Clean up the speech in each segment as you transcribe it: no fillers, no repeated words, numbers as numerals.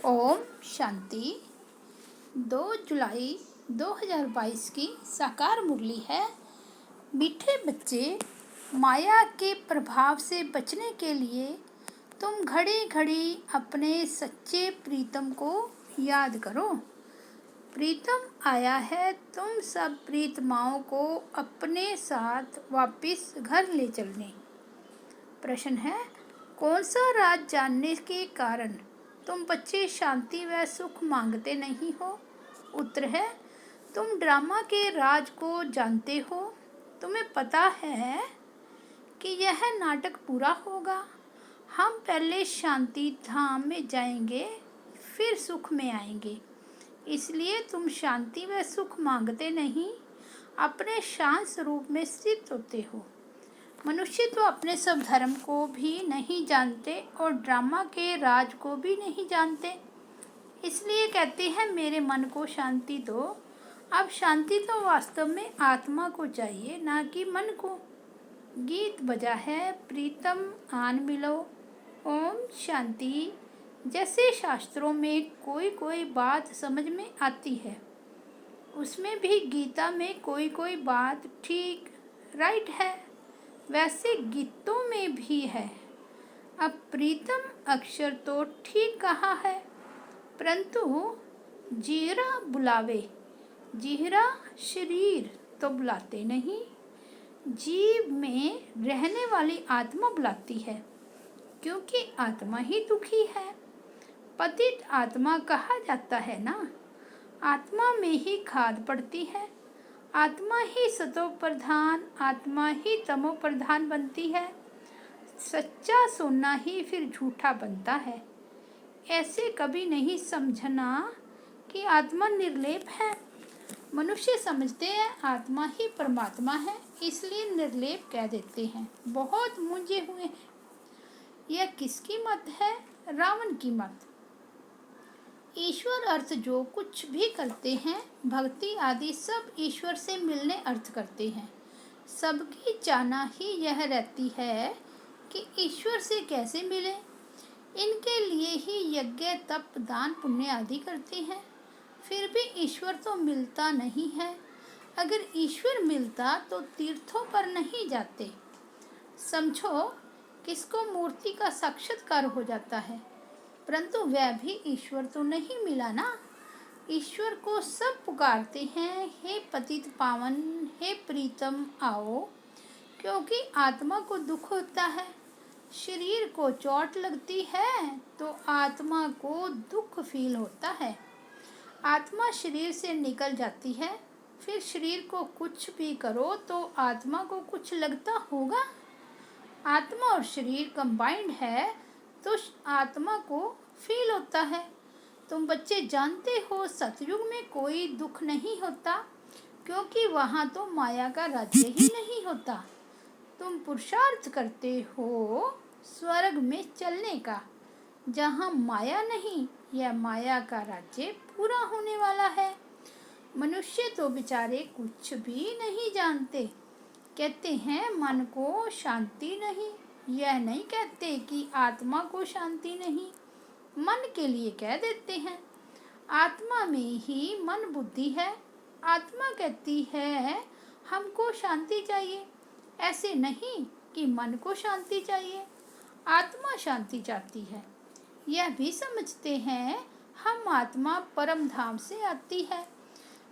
ओम शांति। 2 जुलाई 2022 की साकार मुरली है। मीठे बच्चे, माया के प्रभाव से बचने के लिए तुम घड़ी घड़ी अपने सच्चे प्रीतम को याद करो। प्रीतम आया है तुम सब प्रीतमाओं को अपने साथ वापस घर ले चलने। प्रश्न है, कौन सा राज जानने के कारण तुम बच्चे शांति व सुख मांगते नहीं हो? उत्तर है, तुम ड्रामा के राज को जानते हो। तुम्हें पता है कि यह नाटक पूरा होगा। हम पहले शांति धाम में जाएंगे, फिर सुख में आएंगे। इसलिए तुम शांति व सुख मांगते नहीं, अपने शांत स्वरूप में स्थित होते हो। मनुष्य तो अपने सब धर्म को भी नहीं जानते और ड्रामा के राज को भी नहीं जानते। इसलिए कहते हैं मेरे मन को शांति दो। अब शांति तो वास्तव में आत्मा को चाहिए, ना कि मन को। गीत बजा है, प्रीतम आन मिलो। ओम शांति। जैसे शास्त्रों में कोई कोई बात समझ में आती है, उसमें भी गीता में कोई कोई बात ठीक राइट है, वैसे गीतों में भी है। अब प्रीतम अक्षर तो ठीक कहा है, परंतु जीरा बुलावे, जीरा शरीर तो बुलाते नहीं। जीव में रहने वाली आत्मा बुलाती है, क्योंकि आत्मा ही दुखी है। पतित आत्मा कहा जाता है ना। आत्मा में ही खाद पड़ती है। आत्मा ही सतो प्रधान, आत्मा ही तमो प्रधान बनती है। सच्चा सोना ही फिर झूठा बनता है। ऐसे कभी नहीं समझना कि आत्मा निर्लेप है। मनुष्य समझते हैं आत्मा ही परमात्मा है, इसलिए निर्लेप कह देते हैं। बहुत मूंझे हुए हैं। यह किसकी मत है? रावण की मत। ईश्वर अर्थ जो कुछ भी करते हैं, भक्ति आदि सब ईश्वर से मिलने अर्थ करते हैं। सबकी चाहना ही यह रहती है कि ईश्वर से कैसे मिले। इनके लिए ही यज्ञ तप दान पुण्य आदि करते हैं। फिर भी ईश्वर तो मिलता नहीं है। अगर ईश्वर मिलता तो तीर्थों पर नहीं जाते। समझो, किसको मूर्ति का साक्षात्कार हो जाता है, परंतु वह भी ईश्वर तो नहीं मिला ना। ईश्वर को सब पुकारते हैं, हे पतित पावन, हे प्रीतम आओ। क्योंकि आत्मा को दुख होता है। शरीर को चोट लगती है तो आत्मा को दुख फील होता है। आत्मा शरीर से निकल जाती है, फिर शरीर को कुछ भी करो तो आत्मा को कुछ लगता होगा। आत्मा और शरीर कंबाइंड है तो आत्मा को फील होता है। तुम बच्चे जानते हो सतयुग में कोई दुख नहीं होता, क्योंकि वहाँ तो माया का राज्य ही नहीं होता। तुम पुरुषार्थ करते हो स्वर्ग में चलने का, जहाँ माया नहीं, यह माया का राज्य पूरा होने वाला है। मनुष्य तो बेचारे कुछ भी नहीं जानते। कहते हैं मन को शांति नहीं। यह नहीं कहते कि आत्मा को शांति नहीं। मन के लिए कह देते हैं। आत्मा में ही मन बुद्धि है। आत्मा कहती है हमको शांति चाहिए। ऐसे नहीं कि मन को शांति चाहिए। आत्मा शांति चाहती है। यह भी समझते हैं हम आत्मा परम धाम से आती है।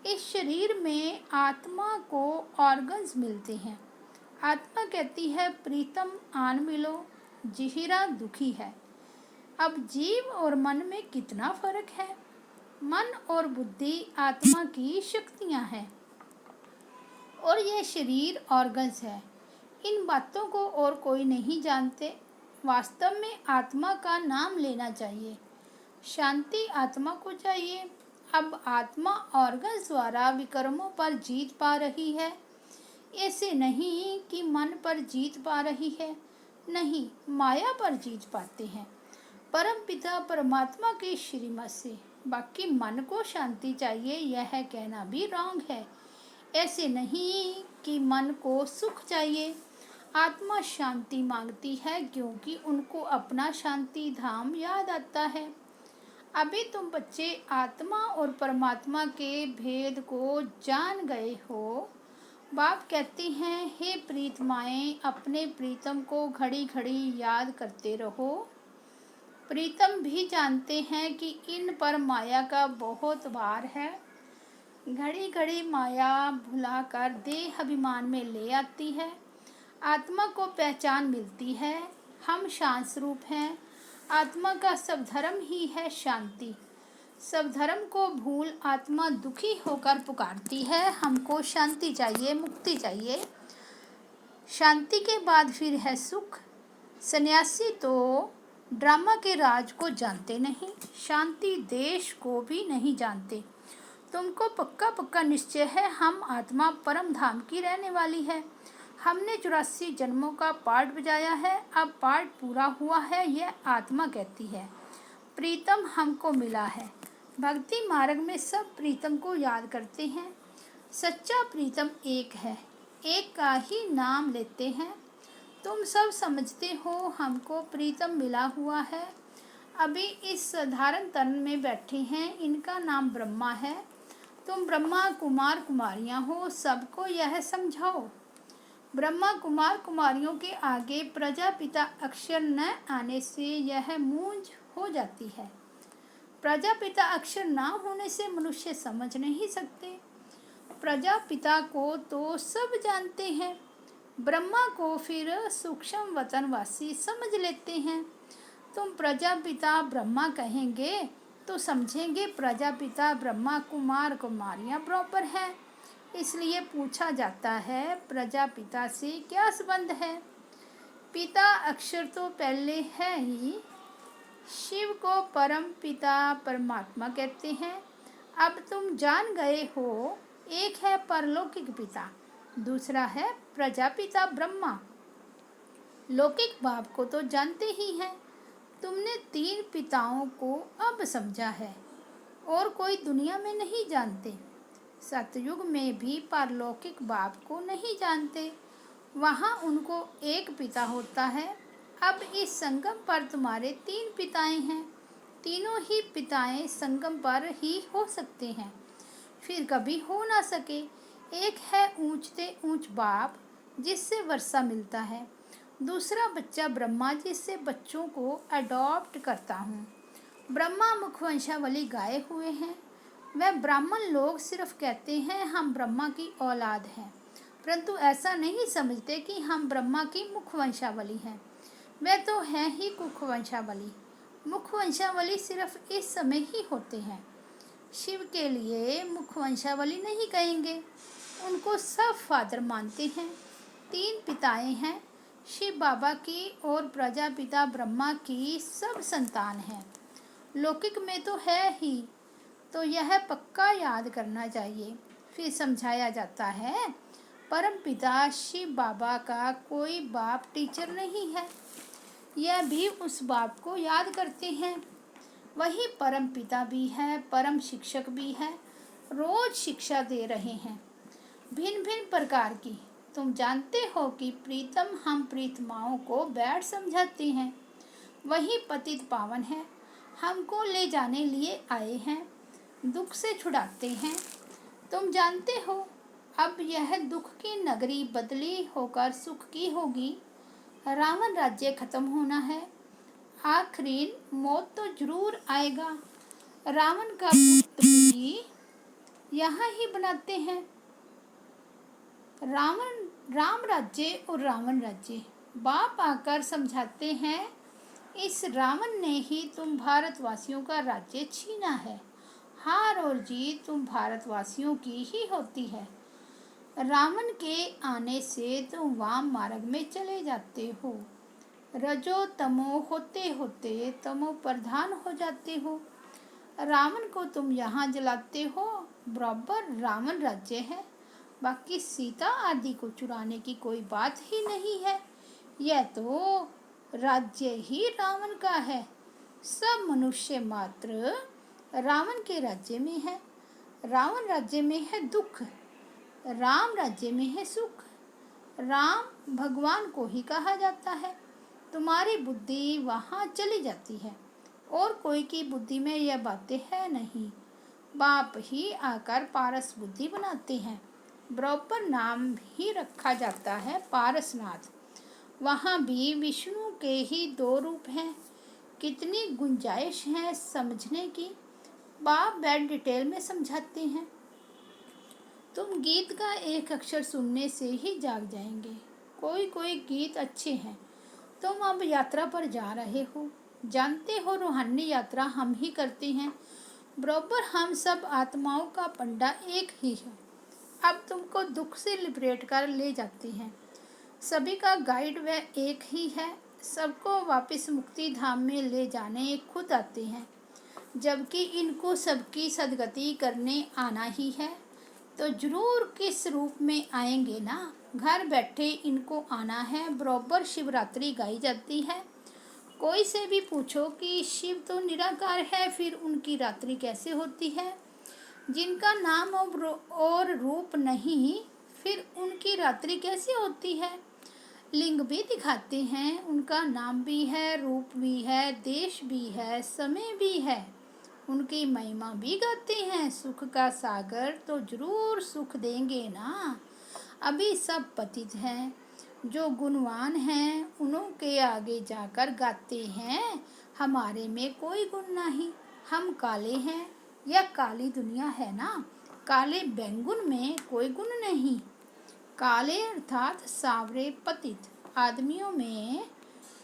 इस शरीर में आत्मा को ऑर्गन्स मिलते हैं। आत्मा कहती है प्रीतम आन मिलो, जिहिरा दुखी है। अब जीव और मन में कितना फर्क है। मन और बुद्धि आत्मा की शक्तियां हैं और यह शरीर ऑर्गन्स है। इन बातों को और कोई नहीं जानते। वास्तव में आत्मा का नाम लेना चाहिए। शांति आत्मा को चाहिए। अब आत्मा ऑर्गन्स द्वारा विकर्मों पर जीत पा रही है। ऐसे नहीं कि मन पर जीत पा रही है, नहीं, माया पर जीत पाते हैं परम पिता परमात्मा के श्रीमत से। बाकी मन को शांति चाहिए, यह कहना भी रॉन्ग है। ऐसे नहीं कि मन को सुख चाहिए। आत्मा शांति मांगती है क्योंकि उनको अपना शांति धाम याद आता है। अभी तुम बच्चे आत्मा और परमात्मा के भेद को जान गए हो। बाप कहती हैं, हे प्रीतमाएं, अपने प्रीतम को घड़ी घड़ी याद करते रहो। प्रीतम भी जानते हैं कि इन पर माया का बहुत भार है। घड़ी घड़ी माया भुलाकर देह अभिमान में ले आती है। आत्मा को पहचान मिलती है, हम शांत स्वरूप हैं। आत्मा का सब धर्म ही है शांति। सब धर्म को भूल आत्मा दुखी होकर पुकारती है, हमको शांति चाहिए, मुक्ति चाहिए। शांति के बाद फिर है सुख। सन्यासी तो ड्रामा के राज को जानते नहीं, शांति देश को भी नहीं जानते। तुमको पक्का पक्का निश्चय है, हम आत्मा परम धाम की रहने वाली है। हमने 84 जन्मों का पाठ बजाया है, अब पाठ पूरा हुआ है, यह आत्मा कहती है। प्रीतम हमको मिला है। भक्ति मार्ग में सब प्रीतम को याद करते हैं। सच्चा प्रीतम एक है, एक का ही नाम लेते हैं। तुम सब समझते हो, हमको प्रीतम मिला हुआ है। अभी इस साधारण तन में बैठे हैं, इनका नाम ब्रह्मा है। तुम ब्रह्मा कुमार कुमारियाँ हो, सबको यह समझाओ। ब्रह्मा कुमार कुमारियों के आगे प्रजापिता अक्षर न आने से यह मूंज हो जाती है। प्रजापिता अक्षर ना होने से मनुष्य समझ नहीं सकते। प्रजापिता को तो सब जानते हैं, ब्रह्मा को फिर सूक्ष्म वतनवासी समझ लेते हैं। तुम प्रजापिता ब्रह्मा कहेंगे तो समझेंगे प्रजापिता ब्रह्मा कुमार कुमारियाँ बराबर हैं। इसलिए पूछा जाता है, प्रजापिता से क्या संबंध है? पिता अक्षर तो पहले है ही। शिव को परम पिता परमात्मा कहते हैं। अब तुम जान गए हो, एक है परलौकिक पिता, दूसरा है प्रजापिता ब्रह्मा। लौकिक बाप को तो जानते ही हैं। तुमने 3 पिताओं को अब समझा है और कोई दुनिया में नहीं जानते। सतयुग में भी पारलौकिक बाप को नहीं जानते, वहाँ उनको एक पिता होता है। अब इस संगम पर तुम्हारे 3 पिताएं हैं। तीनों ही पिताएं संगम पर ही हो सकते हैं, फिर कभी हो ना सके। एक है ऊंचते ऊंच बाप, जिससे वर्षा मिलता है। दूसरा बच्चा ब्रह्मा, जिससे बच्चों को अडॉप्ट करता हूँ। ब्रह्मा मुखवंशावली गाए हुए हैं। वह ब्राह्मण लोग सिर्फ कहते हैं हम ब्रह्मा की औलाद हैं, परंतु ऐसा नहीं समझते कि हम ब्रह्मा की मुखवंशावली हैं। वह तो हैं ही कुखवंशावली। मुखवंशावली सिर्फ इस समय ही होते हैं। शिव के लिए मुखवंशावली नहीं कहेंगे, उनको सब फादर मानते हैं। 3 पिताएं हैं, शिव बाबा की और प्रजापिता ब्रह्मा की सब संतान हैं। लौकिक में तो है ही, तो यह पक्का याद करना चाहिए। फिर समझाया जाता है, परम पिता शिव बाबा का कोई बाप टीचर नहीं है, यह भी उस बाप को याद करते हैं। वही परम पिता भी है, परम शिक्षक भी है, रोज शिक्षा दे रहे हैं भिन्न भिन्न प्रकार की। तुम जानते हो कि प्रीतम हम प्रीतमाओं को बैठ समझाते हैं, वही पतित पावन है, हमको ले जाने लिए आए हैं, दुख से छुड़ाते हैं। तुम जानते हो, अब यह दुख की नगरी बदली होकर सुख की होगी। रावण राज्य खत्म होना है, आखिरी मौत तो जरूर आएगा। रावण का पुत्र भी यहाँ ही बनाते हैं। राम राज्य और रावण राज्य। बाप आकर समझाते हैं, इस रावण ने ही तुम भारतवासियों का राज्य छीना है। हार और जीत तुम भारतवासियों की ही होती है। रावण के आने से तुम वाम मार्ग में चले जाते हो। रजो तमो होते होते तमो प्रधान हो जाते हो। रावण को तुम यहाँ जलाते हो, बराबर रावण राज्य है। बाकी सीता आदि को चुराने की कोई बात ही नहीं है, यह तो राज्य ही रावण का है। सब मनुष्य मात्र रावण के राज्य में है। रावण राज्य में है दुख, राम राज्य में है सुख। राम भगवान को ही कहा जाता है। तुम्हारी बुद्धि वहाँ चली जाती है और कोई की बुद्धि में यह बातें है नहीं। बाप ही आकर पारस बुद्धि बनाते हैं। बराबर नाम ही रखा जाता है पारसनाथ। वहाँ भी विष्णु के ही दो रूप हैं। कितनी गुंजाइश है समझने की। बाप बैठ डिटेल में समझाते हैं। तुम गीत का एक अक्षर सुनने से ही जाग जाएंगे। कोई कोई गीत अच्छे हैं। तुम अब यात्रा पर जा रहे हो। जानते हो रूहानी यात्रा हम ही करते हैं। बराबर हम सब आत्माओं का पंडा एक ही है। अब तुमको दुख से लिबरेट कर ले जाते हैं। सभी का गाइड वह एक ही है। सबको वापस मुक्ति धाम में ले जाने खुद आते हैं। जबकि इनको सबकी सदगति करने आना ही है, तो जरूर किस रूप में आएंगे ना। घर बैठे इनको आना है। बराबर शिवरात्रि गाई जाती है। कोई से भी पूछो कि शिव तो निराकार है, फिर उनकी रात्रि कैसे होती है। जिनका नाम और रूप नहीं, फिर उनकी रात्रि कैसे होती है। लिंग भी दिखाते हैं, उनका नाम भी है, रूप भी है, देश भी है, समय भी है। उनकी महिमा भी गाते हैं। सुख का सागर तो जरूर सुख देंगे ना। अभी सब पतित हैं। जो गुणवान हैं उन्हों के आगे जाकर गाते हैं, हमारे में कोई गुण नहीं। हम काले हैं। यह काली दुनिया है ना। काले बैंगुन में कोई गुण नहीं। काले अर्थात सावरे पतित आदमियों में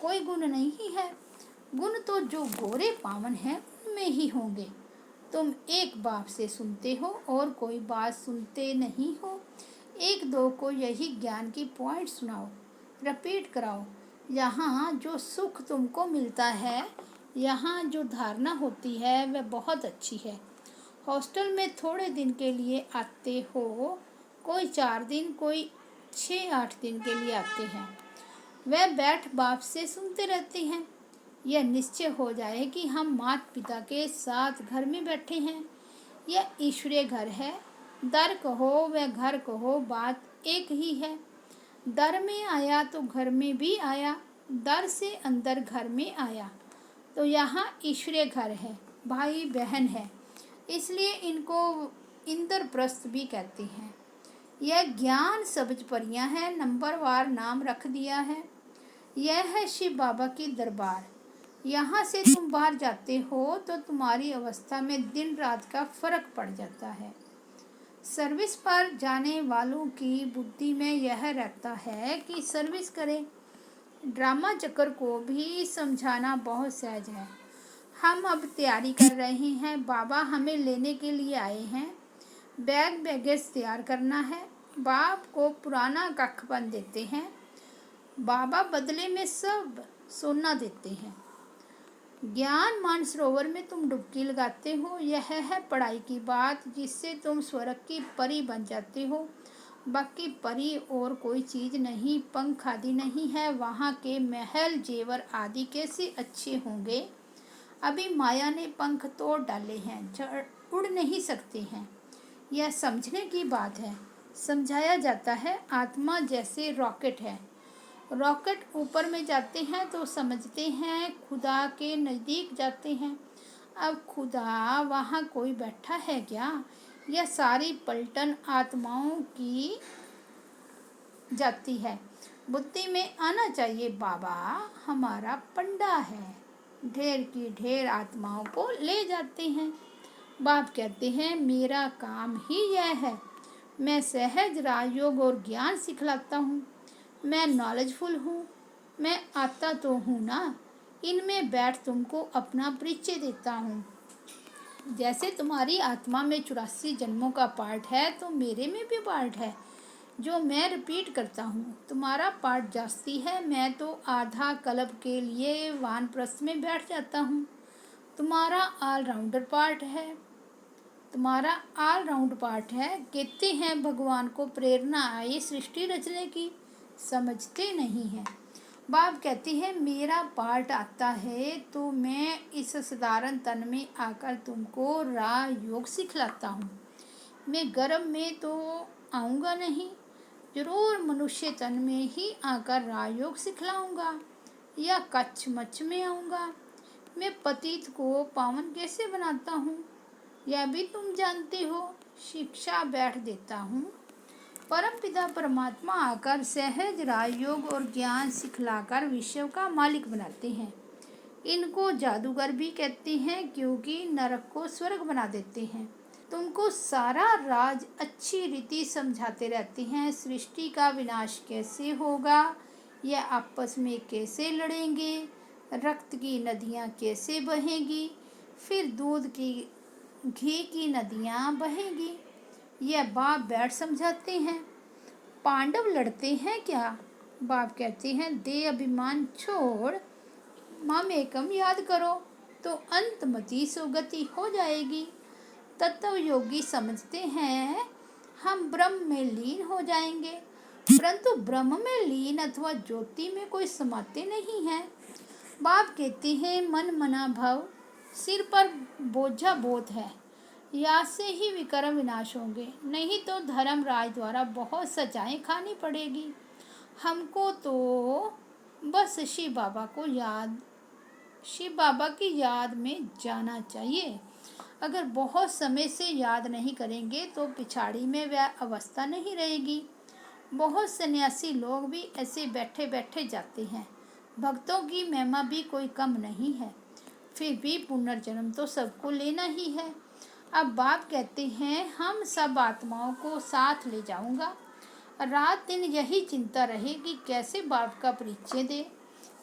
कोई गुण नहीं है। गुण तो जो गोरे पावन हैं उनमें ही होंगे। तुम एक बाप से सुनते हो और कोई बात सुनते नहीं हो। एक दो को यही ज्ञान की पॉइंट सुनाओ, रिपीट कराओ। यहाँ जो सुख तुमको मिलता है, यहाँ जो धारणा होती है वह बहुत अच्छी है। हॉस्टल में थोड़े दिन के लिए आते हो, कोई 4 दिन, कोई 6-8 दिन के लिए आते हैं। वह बैठ बाप से सुनते रहते हैं। यह निश्चय हो जाए कि हम माता पिता के साथ घर में बैठे हैं। यह ईश्वरीय घर है। दर कहो वह घर कहो, बात एक ही है। दर में आया तो घर में भी आया। दर से अंदर घर में आया। तो यहाँ ईश्वरीय घर है, भाई बहन है। इसलिए इनको इंद्रप्रस्थ भी कहते हैं। यह ज्ञान सब्ज परियां है, नंबरवार नाम रख दिया है। यह है शिव बाबा की दरबार। यहाँ से तुम बाहर जाते हो तो तुम्हारी अवस्था में दिन रात का फर्क पड़ जाता है। सर्विस पर जाने वालों की बुद्धि में यह रहता है कि सर्विस करें। ड्रामा चक्कर को भी समझाना बहुत सहज है। हम अब तैयारी कर रहे हैं। बाबा हमें लेने के लिए आए हैं। बैग बैगेज तैयार करना है। बाप को पुराना कखबंद देते हैं। बाबा बदले में सब सोना देते हैं। ज्ञान मानसरोवर में तुम डुबकी लगाते हो। यह है पढ़ाई की बात, जिससे तुम स्वर्ग की परी बन जाते हो। बाकी परी और कोई चीज़ नहीं, पंख आदि नहीं है। वहाँ के महल जेवर आदि कैसे अच्छे होंगे। अभी माया ने पंख तोड़ डाले हैं, उड़ नहीं सकते हैं। यह समझने की बात है। समझाया जाता है आत्मा जैसे रॉकेट है। रॉकेट ऊपर में जाते हैं तो समझते हैं खुदा के नज़दीक जाते हैं। अब खुदा वहाँ कोई बैठा है क्या। यह सारी पलटन आत्माओं की जाती है। बुद्धि में आना चाहिए बाबा हमारा पंडा है। ढेर की ढेर आत्माओं को ले जाते हैं। बाप कहते हैं मेरा काम ही यह है। मैं सहज राजयोग और ज्ञान सिखलाता हूँ। मैं नॉलेजफुल हूँ। मैं आता तो हूँ ना। इनमें बैठ तुमको अपना परिचय देता हूँ। जैसे तुम्हारी आत्मा में 84 जन्मों का पार्ट है, तो मेरे में भी पार्ट है जो मैं रिपीट करता हूँ। तुम्हारा पार्ट जास्ती है। मैं तो आधा कल्प के लिए वानप्रस्थ में बैठ जाता हूँ। तुम्हारा ऑलराउंडर पार्ट है। तुम्हारा ऑल राउंड पार्ट है। कहते हैं भगवान को प्रेरणा आई सृष्टि रचने की, समझते नहीं हैं। बाप कहते हैं मेरा पार्ट आता है तो मैं इस साधारण तन में आकर तुमको राजयोग सिखलाता हूँ। मैं गर्भ में तो आऊँगा नहीं, जरूर मनुष्य तन में ही आकर राजयोग सिखलाऊँगा, या कच्छ मच्छ में आऊँगा। मैं पतित को पावन कैसे बनाता हूँ, यह भी तुम जानते हो। शिक्षा बैठ देता हूँ। परमपिता परमात्मा आकर सहज राजयोग और ज्ञान सिखलाकर विश्व का मालिक बनाते हैं। इनको जादूगर भी कहते हैं, क्योंकि नरक को स्वर्ग बना देते हैं। तुमको सारा राज अच्छी रीति समझाते रहते हैं। सृष्टि का विनाश कैसे होगा, यह आपस में कैसे लड़ेंगे, रक्त की नदियाँ कैसे बहेंगी, फिर दूध की घी की नदियाँ बहेंगी, यह बाप बैठ समझाते हैं। पांडव लड़ते हैं क्या, बाप कहते हैं दे अभिमान छोड़, माम एकम याद करो, तो अंतमति सुगति हो जाएगी। तत्व योगी समझते हैं हम ब्रह्म में लीन हो जाएंगे, परंतु ब्रह्म में लीन अथवा ज्योति में कोई समाते नहीं हैं। बाप कहते हैं मन मना भव, सिर पर बोझा बहुत है, या से ही विकर्म विनाश होंगे, नहीं तो धर्मराज द्वारा बहुत सजाएं खानी पड़ेगी। हमको तो बस शिव बाबा की याद में जाना चाहिए। अगर बहुत समय से याद नहीं करेंगे तो पिछाड़ी में वह अवस्था नहीं रहेगी। बहुत सन्यासी लोग भी ऐसे बैठे बैठे जाते हैं। भक्तों की महिमा भी कोई कम नहीं है, फिर भी पुनर्जन्म तो सबको लेना ही है। अब बाप कहते हैं हम सब आत्माओं को साथ ले जाऊंगा। रात दिन यही चिंता रहेगी कैसे बाप का परिचय दे।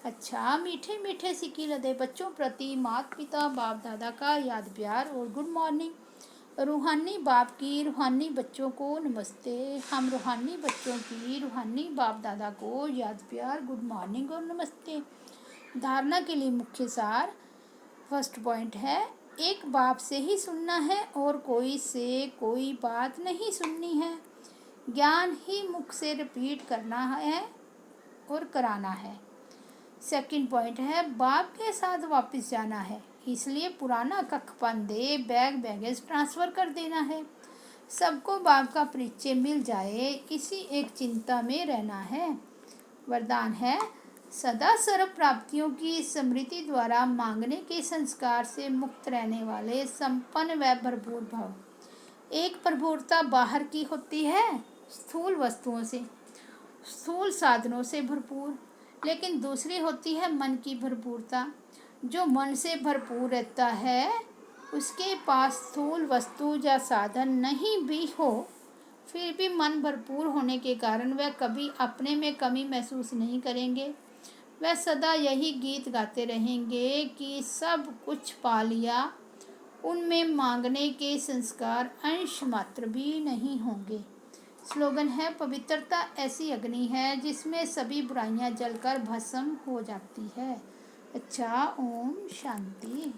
अच्छा, मीठे मीठे सिक्की लदे बच्चों प्रति माता पिता बाप दादा का याद प्यार और गुड मॉर्निंग। रूहानी बाप की रूहानी बच्चों को नमस्ते। हम रूहानी बच्चों की रूहानी बाप दादा को याद प्यार गुड मॉर्निंग और नमस्ते। धारणा के लिए मुख्य सार। फर्स्ट पॉइंट है, एक बाप से ही सुनना है और कोई से कोई बात नहीं सुननी है। ज्ञान ही मुख से रिपीट करना है और कराना है। सेकंड पॉइंट है, बाप के साथ वापस जाना है, इसलिए पुराना कखपन दे बैग बैगेज ट्रांसफ़र कर देना है। सबको बाप का परिचय मिल जाए, इसी एक चिंता में रहना है। वरदान है, सदा सर्व प्राप्तियों की स्मृति द्वारा मांगने के संस्कार से मुक्त रहने वाले संपन्न व भरपूर भव। एक प्रभुरता बाहर की होती है, स्थूल वस्तुओं से, स्थूल साधनों से भरपूर, लेकिन दूसरी होती है मन की भरपूरता। जो मन से भरपूर रहता है उसके पास स्थूल वस्तु या साधन नहीं भी हो, फिर भी मन भरपूर होने के कारण वह कभी अपने में कमी महसूस नहीं करेंगे। वह सदा यही गीत गाते रहेंगे कि सब कुछ पा लिया। उनमें मांगने के संस्कार अंश मात्र भी नहीं होंगे। स्लोगन है, पवित्रता ऐसी अग्नि है जिसमें सभी बुराइयां जलकर भस्म हो जाती है। अच्छा, ओम शांति।